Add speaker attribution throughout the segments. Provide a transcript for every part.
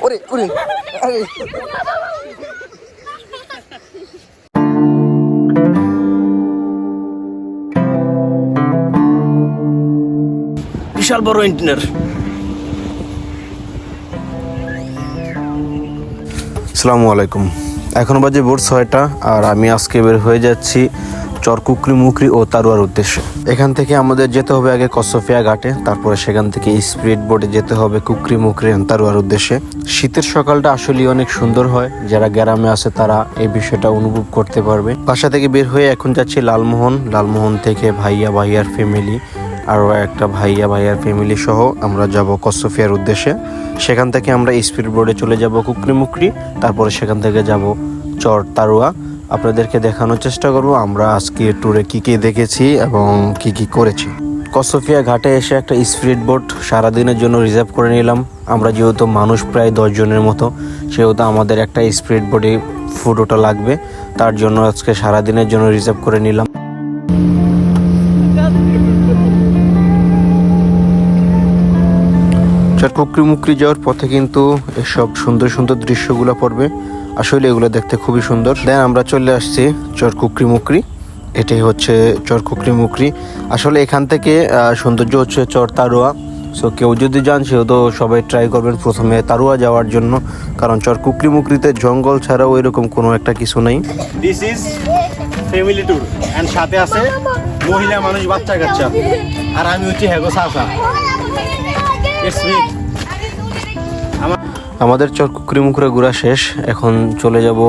Speaker 1: ওরে ওরে আরে বিশাল বড় ইন্টিনার। আসসালামু আলাইকুম। এখন বাজে ভোর 6টা আর আমি আজকে বের হয়ে যাচ্ছি চর কুকরি মুকরি ও তারুয়ার উদ্দেশ্যে। এখান থেকে আমাদের যেতে হবে আগে কসফিয়া ঘাটে, তারপরে সেখান থেকে স্পিড বোটে যেতে হবে কুকরি মুকরি তারুয়ার উদ্দেশ্যে। শীতের সকালটা আসলে অনেক সুন্দর হয়, যারা গ্রামে আছে তারা এই বিষয়টা অনুভব করতে পারবে। বাসা থেকে বের হয়ে এখন যাচ্ছি লালমোহন থেকে ভাইয়ার ফ্যামিলি আরও একটা ভাইয়ার ফ্যামিলি সহ আমরা যাব কসফিয়ার উদ্দেশ্যে। সেখান থেকে আমরা স্পিড বোটে চলে যাব কুকরি মুকরি, তারপরে সেখান থেকে যাব চর তারুয়া। আপনাদেরকে দেখানোর চেষ্টা করব আমরা আজকে ট্যুরে কী কী দেখেছি এবং কি করেছি। কসফিয়া ঘাটে এসে একটা স্পিড বোট সারাদিনের জন্য রিজার্ভ করে নিলাম। আমরা যেহেতু মানুষ প্রায় 10 জনের মতো, সেহেতু আমাদের একটা স্পিড বোটে ফুডোটা লাগবে, তার জন্য আজকে সারাদিনের জন্য রিজার্ভ করে নিলাম। চর কুকরি মুকরি যাওয়ার পথে কিন্তু এসব সুন্দর সুন্দর দৃশ্যগুলো পড়বে, আসলে এগুলো দেখতে খুবই সুন্দর। দেন আমরা চলে আসছি চর কুকরি মুকরি। এটাই হচ্ছে চর কুকরি মুকরি। আসলে এখান থেকে সৌন্দর্য হচ্ছে চর তারুয়া। সো কেউ যদি যান সেও তো সবাই ট্রাই করবেন প্রথমে তারুয়া যাওয়ার জন্য, কারণ চর কুকরি মুকরিতে জঙ্গল ছাড়াও এরকম কোনো একটা কিছু নেই। This is family tour and সাথে আছে মহিলা মানুষ, বাচ্চা কাচ্চা, আর আমি হচ্ছে হেগো সাসা। আমাদের চর কুকরি মুকরি ঘোরা শেষ, এখন চলে যাব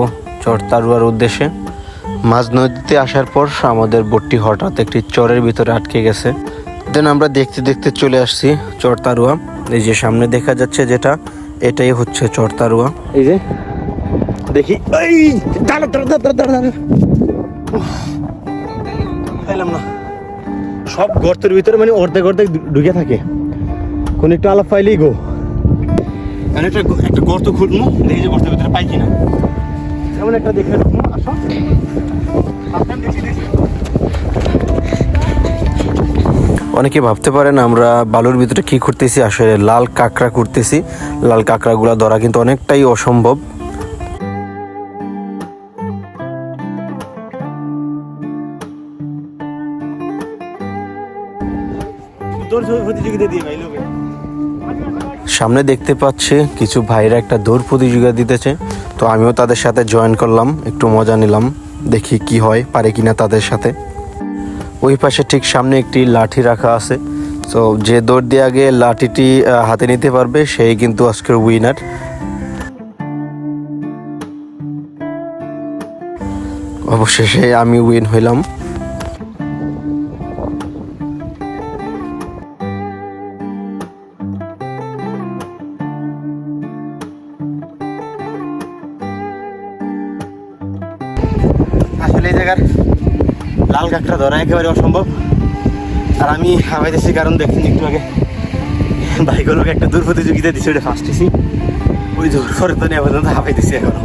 Speaker 1: চর তারুয়ার উদ্দেশ্যে। মাঝ নদীতে আসার পর আমাদের বোটটি হঠাৎ একটি চরের ভিতরে আটকে গেছে। দেন আমরা দেখতে দেখতে চলে আসছি চর তারুয়া। এই যে সামনে দেখা যাচ্ছে যেটা, এটাই হচ্ছে চর তারুয়া। এই যে দেখি এলাম না, সব গর্তের ভিতরে মানে অর্ধেক ঢুকে থাকে, কোন একটু আলাপ পাইলেই গো। একটা গর্ত খুঁজবো, দেখি যে গর্তের ভিতরে পাই কিনা। এমন একটা দেখে ঢুকবো। আসো, অনেকে ভাবতে পারেন আমরা বালুর ভিতরে কি করতেছি, আসলে লাল কাঁকড়া করতেছি। লাল কাঁকড়াগুলো ধরা কিন্তু অনেকটাই অসম্ভব। সামনে দেখতে পাচ্ছে কিছু ভাইরা একটা দৌড় প্রতিযোগিতা দিতেছে, তো আমিও তাদের সাথে জয়েন করলাম, একটু মজা নিলাম, দেখি কি হয়, পারে কিনা তাদের সাথে। ওই পাশে ঠিক সামনে একটি লাঠি রাখা আছে, তো যে দৌড় দিয়ে আগে লাঠিটি হাতে নিতে পারবে সেই কিন্তু আজকের উইনার। অবশেষে আমি উইন হইলাম। আসলে এই জায়গার লাল কাঁকড়া ধরা একেবারে অসম্ভব, আর আমি হামাইতেছি কারণ দেখছেন একটু আগে ভাইগুলোকে একটা দূর প্রতিযোগিতা দিচ্ছে, ওটা ফার্স্ট হয়েছি। ওই দূর করে তো নিয়ে পর্যন্ত হাঁপাইতেছি এখনো।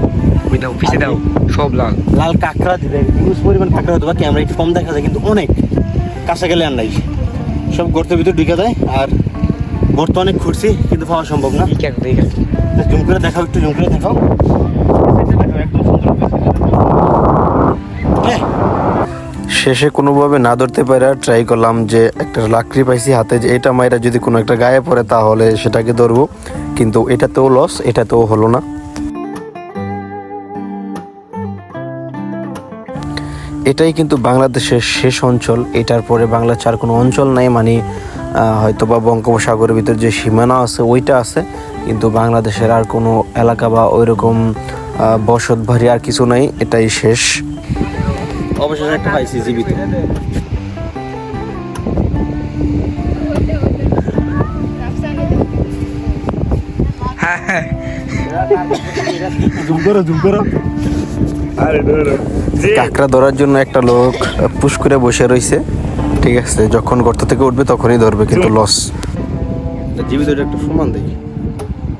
Speaker 1: ওই দাও পিছিয়ে দাও, সব লাল লাল কাঁকড়া দিবে, হিউজ পরিমাণ কাঁকড়া হতো, বা ক্যামেরা একটু কম দেখা যায় কিন্তু অনেক কাছে গেলে আর নাই, সব গর্তের ভিতরে ঢুকে যায়। আর গর্ত অনেক ঘুরছি কিন্তু পাওয়া সম্ভব না। জুম করে দেখাও, একটু জুম করে দেখাও, একদম সুন্দর। শেষে কোনোভাবে না ধরতে পারে আর ট্রাই করলাম যে একটা লাকড়ি পাইছি হাতে, যে এটা মাইরা যদি কোনো একটা গায়ে পড়ে তাহলে সেটাকে ধরবো, কিন্তু এটাতেও লস, এটাতেও হলো না। এটাই কিন্তু বাংলাদেশের শেষ অঞ্চল, এটার পরে বাংলা ছাড় কোনো অঞ্চল নাই, মানে হয়তো বা বঙ্গোপসাগরের ভিতর যে সীমানা আছে ওইটা আছে, কিন্তু বাংলাদেশের আর কোনো এলাকা বা ওইরকম বসত ভারী আর কিছু নাই, এটাই শেষ। অবশেষে একটা পাইছি জীবিত। কাঁকড়া ধরার জন্য একটা লোক পুশ করে বসে রয়েছে, ঠিক আছে, যখন গর্ত থেকে উঠবে তখনই ধরবে, কিন্তু লস। জীবিত একটা সমান দেখি,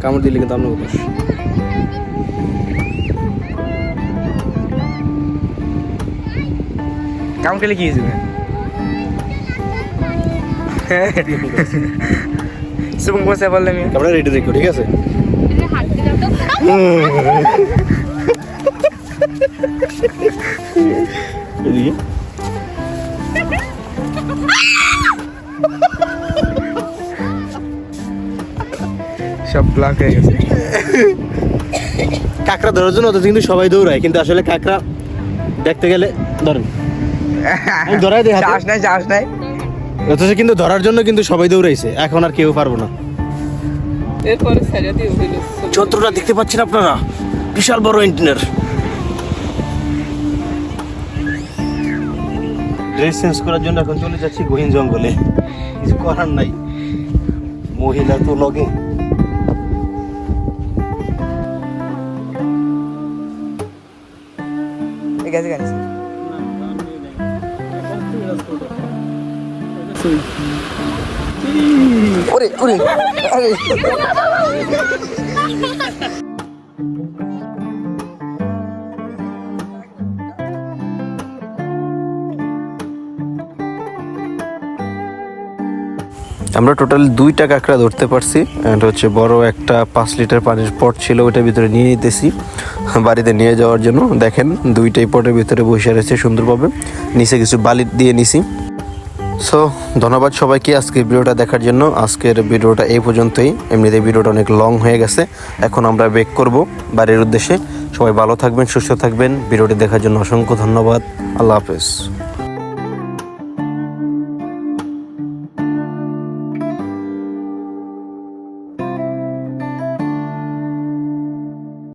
Speaker 1: কামড় দিলে কিন্তু আমরা কাম খেলে কি হয়েছে,
Speaker 2: সুবং বসে বললে আমি
Speaker 1: আমরা রেডি রেখো, ঠিক আছে? এদিকে
Speaker 2: সব ব্লক হয়ে গেছে।
Speaker 1: কাঁকড়া ধরার জন্য তো কিন্তু সবাই দৌড়ায়, কিন্তু আসলে কাঁকড়া দেখতে গেলে ধরেন আমি ধরাই দিই হাতে।
Speaker 2: চাষ নাই
Speaker 1: অথচ কিন্তু ধরার জন্য কিন্তু সবাই দৌড়াইছে, এখন আর কেউ পারবো না।
Speaker 3: এরপরে ছেড়ে দিয়ে দিল
Speaker 1: যন্ত্রটা দেখতে পাচ্ছেন আপনারা, বিশাল বড় এন্টিনার। ড্রেস চেঞ্জ করার জন্য এখন চলে যাচ্ছি গহীন জঙ্গলে, কিছু করার নাই, মহিলা তো লগে।
Speaker 2: গেছে গেছে ওরে ওরে আরে
Speaker 1: আমরা টোটাল 2টা কাঁকড়া ধরতে পারছি। এটা হচ্ছে বড় একটা 5 লিটার পানির পট ছিল, ওইটার ভিতরে নিয়ে নিতেছি বাড়িতে নিয়ে যাওয়ার জন্য। দেখেন 2টাই পটের ভিতরে বসে রয়েছে সুন্দরভাবে, নিচে কিছু বালি দিয়ে নিছি। সো ধন্যবাদ সবাইকে আজকে ভিডিওটা দেখার জন্য। আজকের ভিডিওটা এই পর্যন্তই, এমনিতে ভিডিওটা অনেক লং হয়ে গেছে। এখন আমরা ব্রেক করব বাড়ির উদ্দেশ্যে। সবাই ভালো থাকবেন, সুস্থ থাকবেন। ভিডিওটি দেখার জন্য অসংখ্য ধন্যবাদ। আল্লাহ হাফেজ।